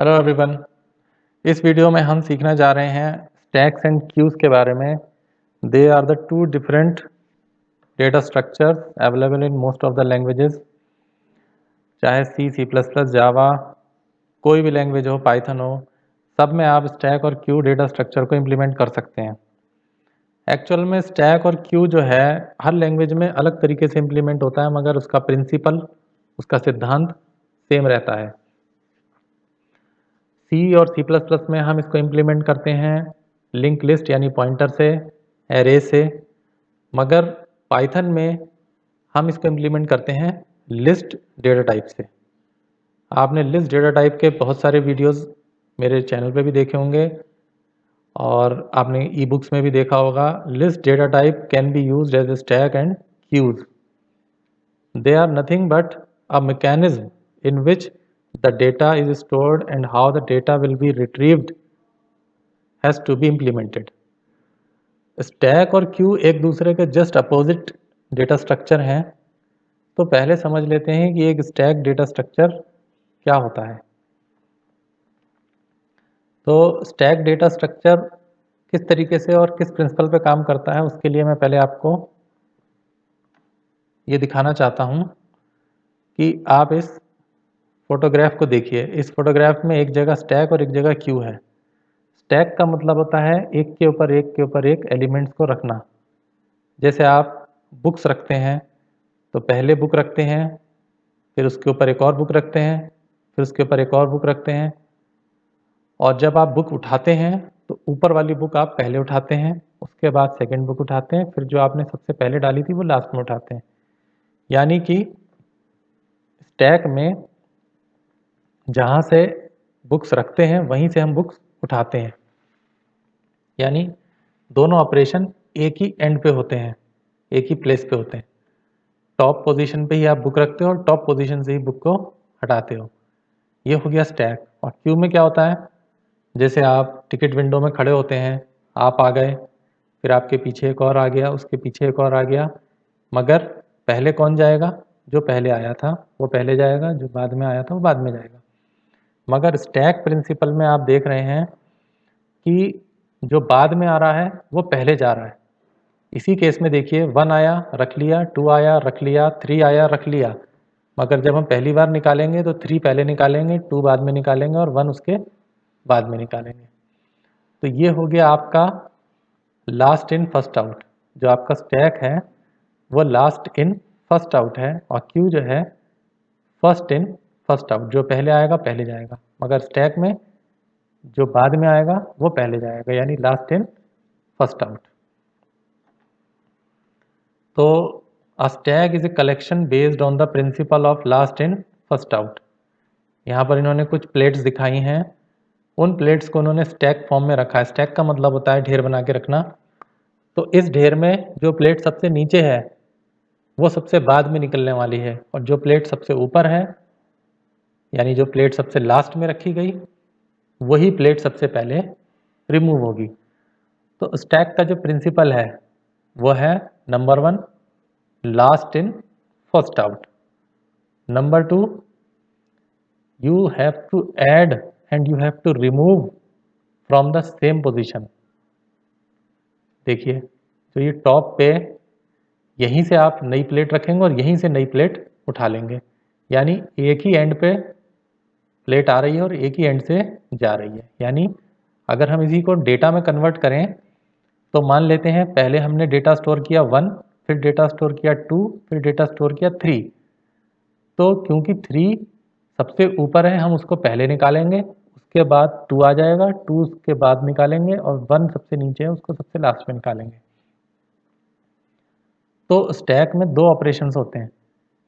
Hello everyone. इस video में हम सीखना जा रहे हैं स्टैक्स एंड क्यूज के बारे में। They are the two different data structures available in most of the languages, चाहे सी प्लस प्लस, जावा, कोई भी लैंग्वेज हो, पाइथन हो, सब में आप स्टैक और क्यू डेटा स्ट्रक्चर को इम्प्लीमेंट कर सकते हैं। एक्चुअल में स्टैक और क्यू जो है हर लैंग्वेज में अलग तरीके से इम्प्लीमेंट होता है, मगर उसका प्रिंसिपल, उसका सिद्धांत सेम रहता है। सी और सी प्लस प्लस में हम इसको इम्प्लीमेंट करते हैं लिंक लिस्ट यानी पॉइंटर से, एरे से, मगर पाइथन में हम इसको इम्प्लीमेंट करते हैं लिस्ट डेटा टाइप से। आपने लिस्ट डेटा टाइप के बहुत सारे वीडियोस मेरे चैनल पे भी देखे होंगे और आपने ई बुक्स में भी देखा होगा। List data type can be used as a stack and queues. They are nothing but a mechanism in which the data is stored and how the data will be retrieved has to be implemented. Stack और Q एक दूसरे के just opposite data structure हैं। तो पहले समझ लेते हैं कि एक स्टैक डेटा स्ट्रक्चर क्या होता है। तो स्टैक डेटा स्ट्रक्चर किस तरीके से और किस प्रिंसिपल पे काम करता है, उसके लिए मैं पहले आपको ये दिखाना चाहता हूँ कि आप इस फोटोग्राफ को देखिए। इस फोटोग्राफ में एक जगह स्टैक और एक जगह क्यू है। स्टैक का मतलब होता है एक के ऊपर एक के ऊपर एक एलिमेंट्स को रखना। जैसे आप बुक्स रखते हैं तो पहले बुक रखते हैं, फिर उसके ऊपर एक और बुक रखते हैं, फिर उसके ऊपर एक और बुक रखते हैं, और जब आप बुक उठाते हैं तो ऊपर वाली बुक आप पहले उठाते हैं, उसके बाद सेकंड बुक उठाते हैं, फिर जो आपने सबसे पहले डाली थी वो लास्ट में उठाते हैं। यानी कि स्टैक में जहाँ से बुक्स रखते हैं वहीं से हम बुक्स उठाते हैं। यानी दोनों ऑपरेशन एक ही एंड पे होते हैं, एक ही प्लेस पे होते हैं। टॉप पोजीशन पे ही आप बुक रखते हो और टॉप पोजीशन से ही बुक को हटाते हो। ये हो गया स्टैक। और क्यू में क्या होता है, जैसे आप टिकट विंडो में खड़े होते हैं, आप आ गए, फिर आपके पीछे एक और आ गया, उसके पीछे एक और आ गया, मगर पहले कौन जाएगा? जो पहले आया था वो पहले जाएगा, जो बाद में आया था वो बाद में जाएगा। मगर स्टैक प्रिंसिपल में आप देख रहे हैं कि जो बाद में आ रहा है वो पहले जा रहा है। इसी केस में देखिए, 1 आया रख लिया, 2 आया रख लिया, 3 आया रख लिया, मगर जब हम पहली बार निकालेंगे तो 3 पहले निकालेंगे, 2 बाद में निकालेंगे और 1 उसके बाद में निकालेंगे। तो ये हो गया आपका लास्ट इन फर्स्ट आउट। जो आपका स्टैक है वो लास्ट इन फर्स्ट आउट है, और क्यू जो है फर्स्ट इन फर्स्ट आउट। जो पहले आएगा पहले जाएगा, मगर स्टैक में जो बाद में आएगा वो पहले जाएगा, यानी लास्ट इन फर्स्ट आउट। तो a stack is a collection based on the principle of last in first out। यहाँ पर इन्होंने कुछ प्लेट्स दिखाई हैं, उन प्लेट्स को उन्होंने स्टैक फॉर्म में रखा है। स्टैक का मतलब होता है ढेर बना के रखना। तो इस ढेर में जो प्लेट सबसे नीचे है वो सबसे बाद में निकलने वाली है, और जो प्लेट सबसे ऊपर है, यानी जो प्लेट सबसे लास्ट में रखी गई, वही प्लेट सबसे पहले रिमूव होगी। तो स्टैक का जो प्रिंसिपल है वो है number 1 last in first out, number 2 you have to add and you have to remove from the same position। देखिए, तो ये टॉप पे यहीं से आप नई प्लेट रखेंगे और यहीं से नई प्लेट उठा लेंगे, यानी एक ही एंड पे प्लेट आ रही है और एक ही एंड से जा रही है। यानी अगर हम इसी को डेटा में कन्वर्ट करें तो मान लेते हैं पहले हमने डेटा स्टोर किया 1, फिर डेटा स्टोर किया 2, फिर डेटा स्टोर किया 3। तो क्योंकि 3 सबसे ऊपर है हम उसको पहले निकालेंगे, उसके बाद 2 आ जाएगा, 2 उसके बाद निकालेंगे, और 1 सबसे नीचे है उसको सबसे लास्ट में निकालेंगे। तो स्टैक में दो ऑपरेशंस होते हैं,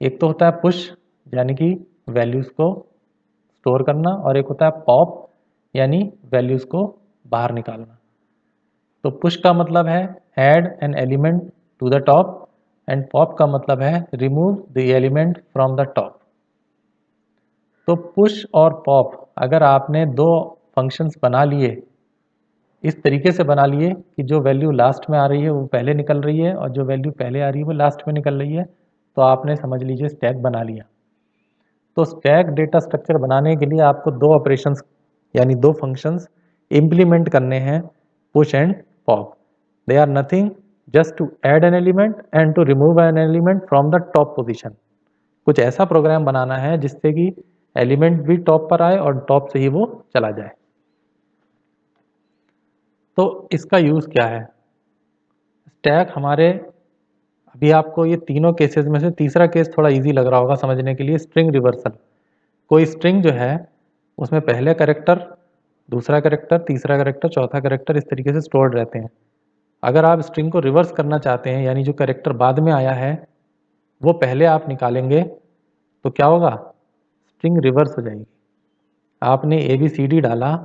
एक तो होता है पुश यानी कि वैल्यूज़ को स्टोर करना, और एक होता है पॉप यानी वैल्यूज़ को बाहर निकालना। तो पुश का मतलब है add an element to the top, and pop का मतलब है remove the element from the top. तो पुश और पॉप अगर आपने दो फंक्शंस बना लिए, इस तरीके से बना लिए कि जो वैल्यू लास्ट में आ रही है वो पहले निकल रही है और जो वैल्यू पहले आ रही है वो लास्ट में निकल रही है, तो आपने समझ लीजिए स्टैक बना लिया। तो स्टैक डेटा स्ट्रक्चर बनाने के लिए आपको दो ऑपरेशंस यानी दो फंक्शंस इम्प्लीमेंट करने हैं push and pop. They are nothing just to add an element and to remove an element from the top position. कुछ ऐसा प्रोग्राम बनाना है जिससे कि एलिमेंट भी टॉप पर आए और टॉप से ही वो चला जाए। तो इसका यूज़ क्या है? स्टैक हमारे, अभी आपको ये तीनों केसेस में से तीसरा केस थोड़ा इजी लग रहा होगा समझने के लिए, स्ट्रिंग रिवर्सल। कोई स्ट्रिंग जो है उसमें पहले कैरेक्टर, दूसरा कैरेक्टर, तीसरा कैरेक्टर, चौथा कैरेक्टर इस तरीके से स्टोर्ड रहते हैं। अगर आप स्ट्रिंग को रिवर्स करना चाहते हैं, यानी जो कैरेक्टर बाद में आया है वो पहले आप निकालेंगे, तो क्या होगा? स्ट्रिंग रिवर्स हो जाएगी। आपने ABCD डाला,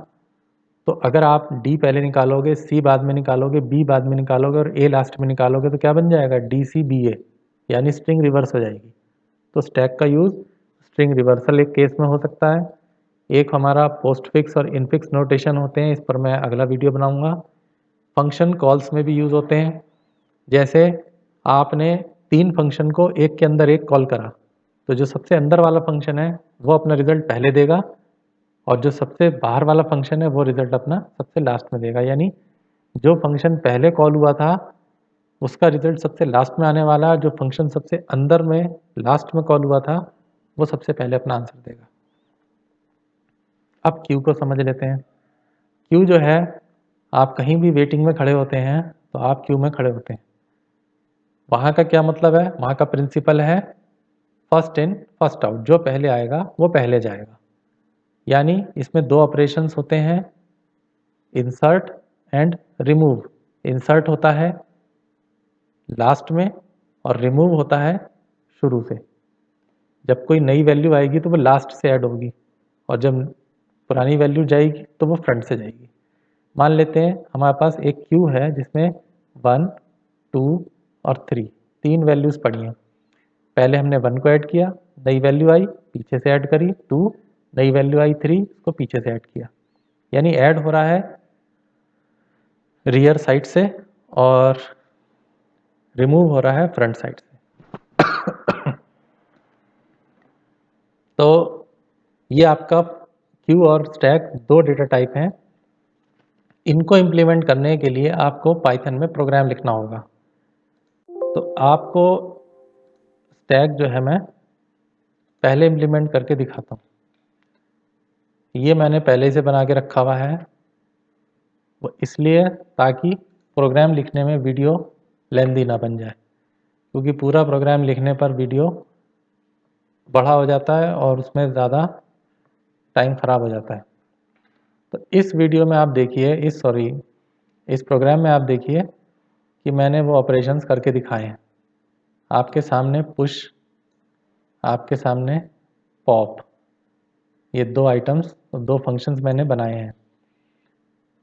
तो अगर आप D पहले निकालोगे, C बाद में निकालोगे, B बाद में निकालोगे और A लास्ट में निकालोगे तो क्या बन जाएगा? DCBA, यानी स्ट्रिंग रिवर्स हो जाएगी। तो स्टैक का यूज़ स्ट्रिंग रिवर्सल एक केस में हो सकता है। एक हमारा पोस्टफिक्स और इनफिक्स नोटेशन होते हैं, इस पर मैं अगला वीडियो बनाऊंगा। फंक्शन कॉल्स में भी यूज़ होते हैं। जैसे आपने 3 फंक्शन को एक के अंदर एक कॉल करा, तो जो सबसे अंदर वाला फंक्शन है वो अपना रिजल्ट पहले देगा और जो सबसे बाहर वाला फंक्शन है वो रिजल्ट अपना सबसे लास्ट में देगा। यानी जो फंक्शन पहले कॉल हुआ था उसका रिजल्ट सबसे लास्ट में आने वाला है, जो फंक्शन सबसे अंदर में लास्ट में कॉल हुआ था वो सबसे पहले अपना आंसर देगा। अब क्यू को समझ लेते हैं। क्यू जो है, आप कहीं भी वेटिंग में खड़े होते हैं तो आप क्यू में खड़े होते हैं। वहाँ का क्या मतलब है? वहाँ का प्रिंसिपल है फर्स्ट इन फर्स्ट आउट, जो पहले आएगा वो पहले जाएगा। यानी इसमें दो ऑपरेशंस होते हैं, इंसर्ट एंड रिमूव। इंसर्ट होता है लास्ट में और रिमूव होता है शुरू से। जब कोई नई वैल्यू आएगी तो वो लास्ट से ऐड होगी और जब पुरानी वैल्यू जाएगी तो वो फ्रंट से जाएगी। मान लेते हैं हमारे पास एक क्यू है जिसमें 1, 2 और 3 तीन वैल्यूज़ पड़ी हैं। पहले हमने 1 को ऐड किया, नई वैल्यू आई, पीछे से ऐड करी 2, नई वैल्यू आई 3, उसको पीछे से ऐड किया। यानी ऐड हो रहा है रियर साइड से और रिमूव हो रहा है फ्रंट साइड से। तो ये आपका क्यू और स्टैक दो डेटा टाइप हैं। इनको इम्प्लीमेंट करने के लिए आपको पाइथन में प्रोग्राम लिखना होगा। तो आपको स्टैक जो है मैं पहले इम्प्लीमेंट करके दिखाता हूँ। ये मैंने पहले से बना के रखा हुआ है, वो इसलिए ताकि प्रोग्राम लिखने में वीडियो लेंदी ना बन जाए, क्योंकि पूरा प्रोग्राम लिखने पर वीडियो बड़ा हो जाता है और उसमें ज़्यादा टाइम ख़राब हो जाता है। तो इस वीडियो में आप देखिए, इस प्रोग्राम में आप देखिए कि मैंने वो ऑपरेशंस करके दिखाए हैं। आपके सामने पुश, आपके सामने पॉप, ये दो आइटम्स, दो फंक्शंस मैंने बनाए हैं।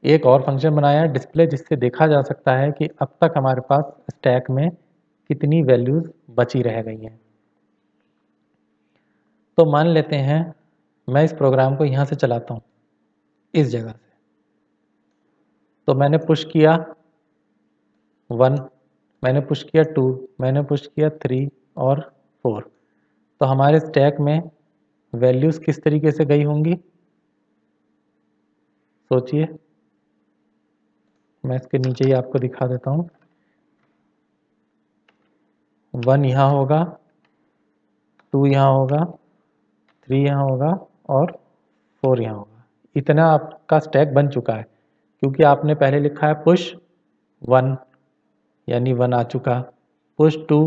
एक और फंक्शन बनाया है डिस्प्ले, जिससे देखा जा सकता है कि अब तक हमारे पास स्टैक में कितनी वैल्यूज़ बची रह गई हैं। तो मान लेते हैं मैं इस प्रोग्राम को यहाँ से चलाता हूँ, इस जगह से। तो मैंने पुश किया 1, मैंने पुश किया 2, मैंने पुश किया 3 और 4। तो हमारे स्टैक में वैल्यूज़ किस तरीके से गई होंगी? सोचिए, मैं इसके नीचे ही आपको दिखा देता हूँ। 1 यहाँ होगा, 2 यहाँ होगा, 3 यहाँ होगा और 4 यहाँ होगा। इतना आपका स्टैक बन चुका है, क्योंकि आपने पहले लिखा है पुश 1, यानी 1 आ चुका। पुश 2,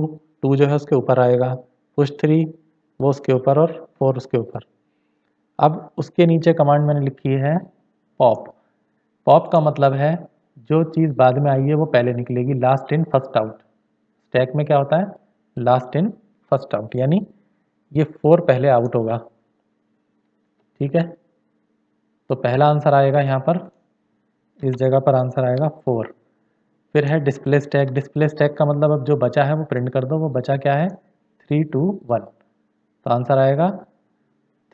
2 जो है उसके ऊपर आएगा। पुश 3 वो उसके ऊपर और 4 उसके ऊपर। अब उसके नीचे कमांड मैंने लिखी है पॉप। पॉप का मतलब है जो चीज़ बाद में आई है वो पहले निकलेगी, last in first out. Stack में क्या होता है? लास्ट इन फर्स्ट आउट, यानी ये 4 पहले आउट होगा। ठीक है, तो पहला आंसर आएगा यहाँ पर, इस जगह पर आंसर आएगा 4। फिर है डिस्प्ले स्टैक। डिस्प्ले स्टैक का मतलब अब जो बचा है वो प्रिंट कर दो। वो बचा क्या है? 3, 2, 1। तो आंसर आएगा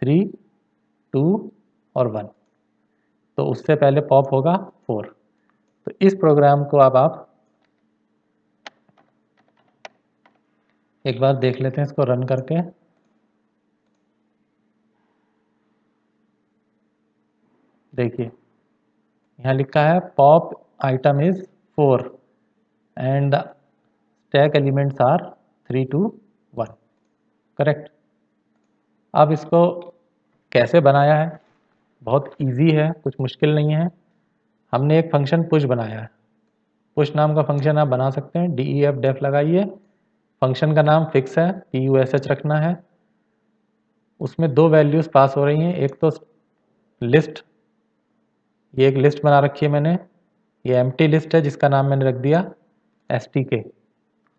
3, 2 और 1। तो उससे पहले पॉप होगा 4। तो इस प्रोग्राम को अब आप एक बार देख लेते हैं, इसको रन करके। देखिए यहाँ लिखा है pop item is 4 and the stack elements are 3 2 1, correct. अब इसको कैसे बनाया है? बहुत इजी है, कुछ मुश्किल नहीं है। हमने एक फंक्शन पुश बनाया है। पुश नाम का फंक्शन आप बना सकते हैं, DEF डेफ लगाइए, फंक्शन का नाम फिक्स है, PUSH रखना है। उसमें दो वैल्यूज़ पास हो रही हैं, एक तो लिस्ट, ये एक लिस्ट बना रखी है मैंने, ये एम्प्टी लिस्ट है जिसका नाम मैंने रख दिया STK,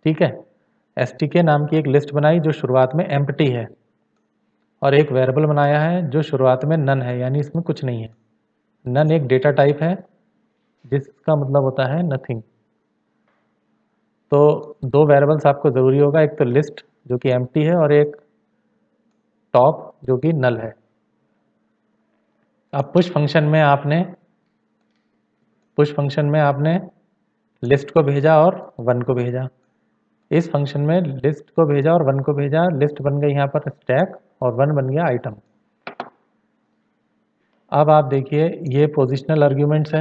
ठीक है। STK नाम की एक लिस्ट बनाई जो शुरुआत में एम्प्टी है, और एक वेरिएबल बनाया है जो शुरुआत में नन है, यानी इसमें कुछ नहीं है। नन एक डेटा टाइप है जिसका मतलब होता है नथिंग। तो दो वेरिएबल्स आपको ज़रूरी होगा, एक तो लिस्ट जो कि एम्प्टी है और एक टॉप जो कि नल है। अब पुश फंक्शन में आपने लिस्ट को भेजा और 1 को भेजा। इस फंक्शन में लिस्ट को भेजा और 1 को भेजा, लिस्ट बन गई यहाँ पर स्टैक और 1 बन गया आइटम। अब आप देखिए ये पोजिशनल आर्ग्यूमेंट्स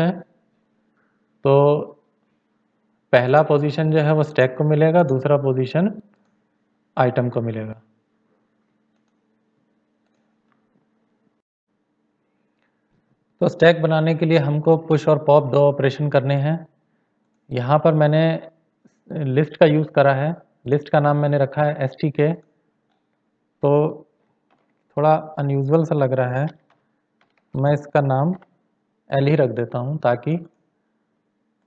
हैं, तो पहला पोजीशन जो है वो स्टैक को मिलेगा, दूसरा पोजीशन आइटम को मिलेगा। तो स्टैक बनाने के लिए हमको पुश और पॉप दो ऑपरेशन करने हैं। यहाँ पर मैंने लिस्ट का यूज़ करा है, लिस्ट का नाम मैंने रखा है STK। तो थोड़ा अनयूजुअल सा लग रहा है, मैं इसका नाम L ही रख देता हूँ ताकि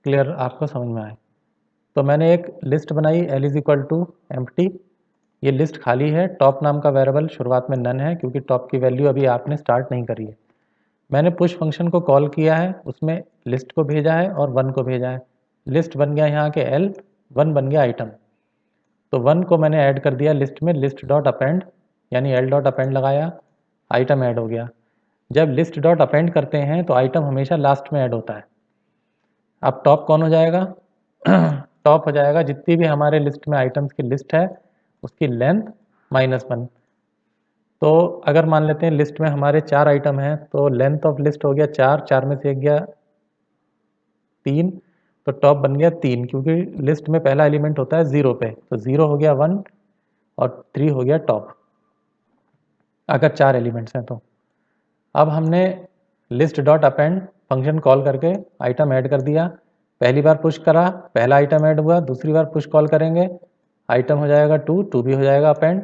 क्लियर आपको समझ में आए। तो मैंने एक लिस्ट बनाई L is equal to empty, ये लिस्ट खाली है, टॉप नाम का वेरिएबल शुरुआत में नन है क्योंकि टॉप की वैल्यू अभी आपने स्टार्ट नहीं करी है। मैंने पुश फंक्शन को कॉल किया है, उसमें लिस्ट को भेजा है और 1 को भेजा है। लिस्ट बन गया यहाँ के L, 1 बन गया आइटम। तो 1 को मैंने ऐड कर दिया लिस्ट में, लिस्ट डॉट अपेंड, यानी L डॉट अपेंड लगाया, आइटम ऐड हो गया। जब लिस्ट डॉट अपेंड करते हैं तो आइटम हमेशा लास्ट में ऐड होता है। अब टॉप कौन हो जाएगा? टॉप हो जाएगा जितनी भी हमारे लिस्ट में आइटम्स की लिस्ट है उसकी लेंथ -1। तो अगर मान लेते हैं लिस्ट में हमारे 4 आइटम हैं तो लेंथ ऑफ लिस्ट हो गया 4, 4 में से एक गया 3, तो टॉप बन गया 3, क्योंकि लिस्ट में पहला एलिमेंट होता है 0 पे, तो 0 हो गया 1 और 3 हो गया टॉप, अगर 4 एलिमेंट्स हैं तो। अब हमने list dot append function call करके आइटम ऐड कर दिया। पहली बार पुश करा, पहला आइटम ऐड हुआ, दूसरी बार पुश कॉल करेंगे, आइटम हो जाएगा 2, 2 भी हो जाएगा अपेंड।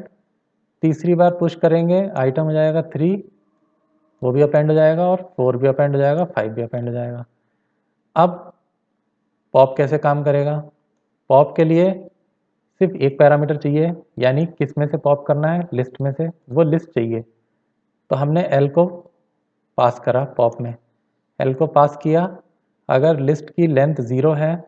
तीसरी बार पुश करेंगे, आइटम हो जाएगा 3, वो भी अपेंड हो जाएगा, और 4 भी अपेंड हो जाएगा, 5 भी अपेंड हो जाएगा। अब पॉप कैसे काम करेगा? पॉप के लिए सिर्फ एक पैरामीटर चाहिए, यानी किस में से पॉप करना है, लिस्ट में से, वो लिस्ट चाहिए। तो हमने L को पास करा पॉप में, L को पास किया। अगर लिस्ट की लेंथ 0 है,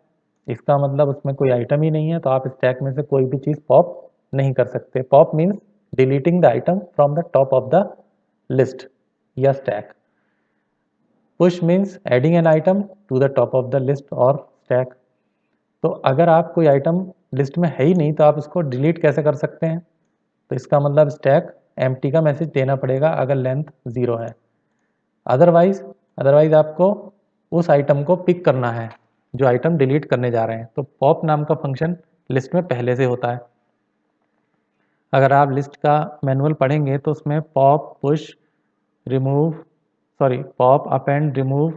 इसका मतलब उसमें कोई आइटम ही नहीं है, तो आप स्टैक में से कोई भी चीज़ पॉप नहीं कर सकते। Pop means deleting the item from the top of the list या stack. Push means adding an item to the top of the list और स्टैक। तो अगर आप कोई आइटम लिस्ट में है ही नहीं तो आप उसको डिलीट कैसे कर सकते हैं? तो इसका मतलब स्टैक एम्प्टी का मैसेज देना पड़ेगा अगर लेंथ 0 है। अदरवाइज आपको उस आइटम को पिक करना है जो आइटम डिलीट करने जा रहे हैं। तो पॉप नाम का फंक्शन लिस्ट में पहले से होता है। अगर आप लिस्ट का मैनुअल पढ़ेंगे तो उसमें pop, push, remove, pop, append, remove,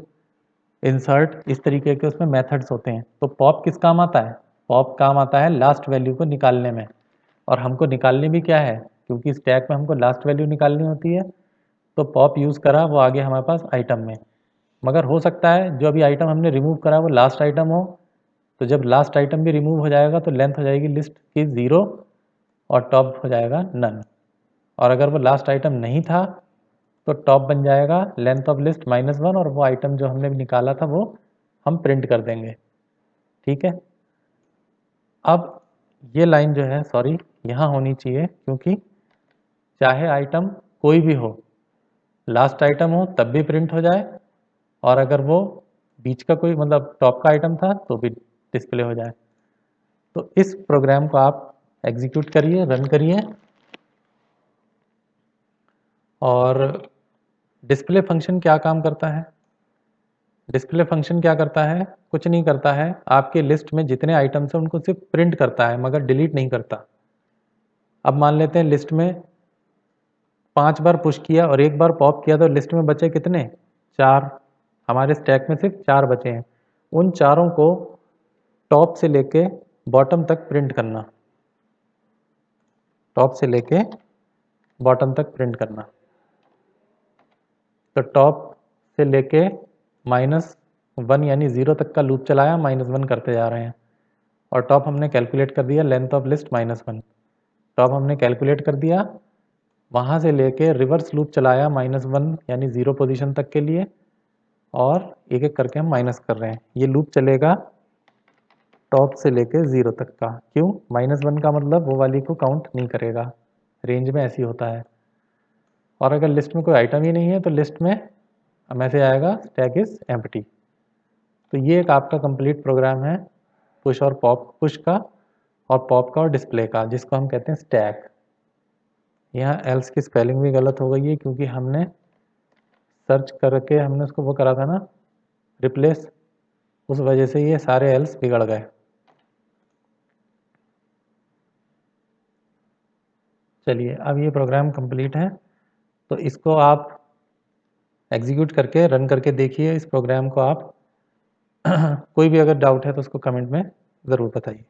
insert, इस तरीके के उसमें मेथड्स होते हैं। तो पॉप किस काम आता है? पॉप काम आता है लास्ट वैल्यू को निकालने में, और हमको निकालनी भी क्या है, क्योंकि स्टैक में हमको लास्ट वैल्यू निकालनी होती है। तो पॉप यूज़ करा, वो आ गया हमारे पास आइटम में। मगर हो सकता है जो अभी आइटम हमने रिमूव करा वो लास्ट आइटम हो, तो जब लास्ट आइटम भी रिमूव हो जाएगा तो लेंथ हो जाएगी लिस्ट की 0 और टॉप हो जाएगा नन। और अगर वो लास्ट आइटम नहीं था तो टॉप बन जाएगा लेंथ ऑफ लिस्ट -1, और वो आइटम जो हमने निकाला था वो हम प्रिंट कर देंगे। ठीक है। अब ये लाइन जो है यहाँ होनी चाहिए, क्योंकि चाहे आइटम कोई भी हो, लास्ट आइटम हो तब भी प्रिंट हो जाए, और अगर वो बीच का कोई मतलब टॉप का आइटम था तो भी डिस्प्ले हो जाए। तो इस प्रोग्राम को आप एग्जीक्यूट करिए, रन करिए, और डिस्प्ले फंक्शन क्या काम करता है? डिस्प्ले फंक्शन क्या करता है? कुछ नहीं करता है, आपके लिस्ट में जितने आइटम्स हैं उनको सिर्फ प्रिंट करता है मगर डिलीट नहीं करता। अब मान लेते हैं लिस्ट में 5 बार पुश किया और 1 बार पॉप किया तो लिस्ट में बचे कितने? 4। हमारे स्टैक में सिर्फ 4 बचे हैं। उन चारों को टॉप से लेके बॉटम तक प्रिंट करना, टॉप से लेके बॉटम तक प्रिंट करना। तो टॉप से लेके -1 यानी 0 तक का लूप चलाया, -1 करते जा रहे हैं और टॉप हमने कैलकुलेट कर दिया, लेंथ ऑफ लिस्ट -1। टॉप हमने कैलकुलेट कर दिया, वहाँ से लेके रिवर्स लूप चलाया -1 यानी 0 पोजीशन तक के लिए और एक एक करके हम माइनस कर रहे हैं। ये लूप चलेगा टॉप से लेके 0 तक का। क्यों? -1 का मतलब वो वाली को काउंट नहीं करेगा, रेंज में ऐसी होता है। और अगर लिस्ट में कोई आइटम ही नहीं है तो लिस्ट में मैसेज आएगा स्टैक इज़ एम्प्टी। तो ये एक आपका कंप्लीट प्रोग्राम है पुश और पॉप, पुश का और पॉप का और डिस्प्ले का, जिसको हम कहते हैं स्टैक। यहाँ एल्स की स्पेलिंग भी गलत हो गई है क्योंकि हमने सर्च करके हमने उसको वो करा था ना रिप्लेस, उस वजह से ये सारे एल्स बिगड़ गए। चलिए अब ये प्रोग्राम कंप्लीट है, तो इसको आप एग्जीक्यूट करके रन करके देखिए इस प्रोग्राम को आप। कोई भी अगर डाउट है तो उसको कमेंट में ज़रूर बताइए।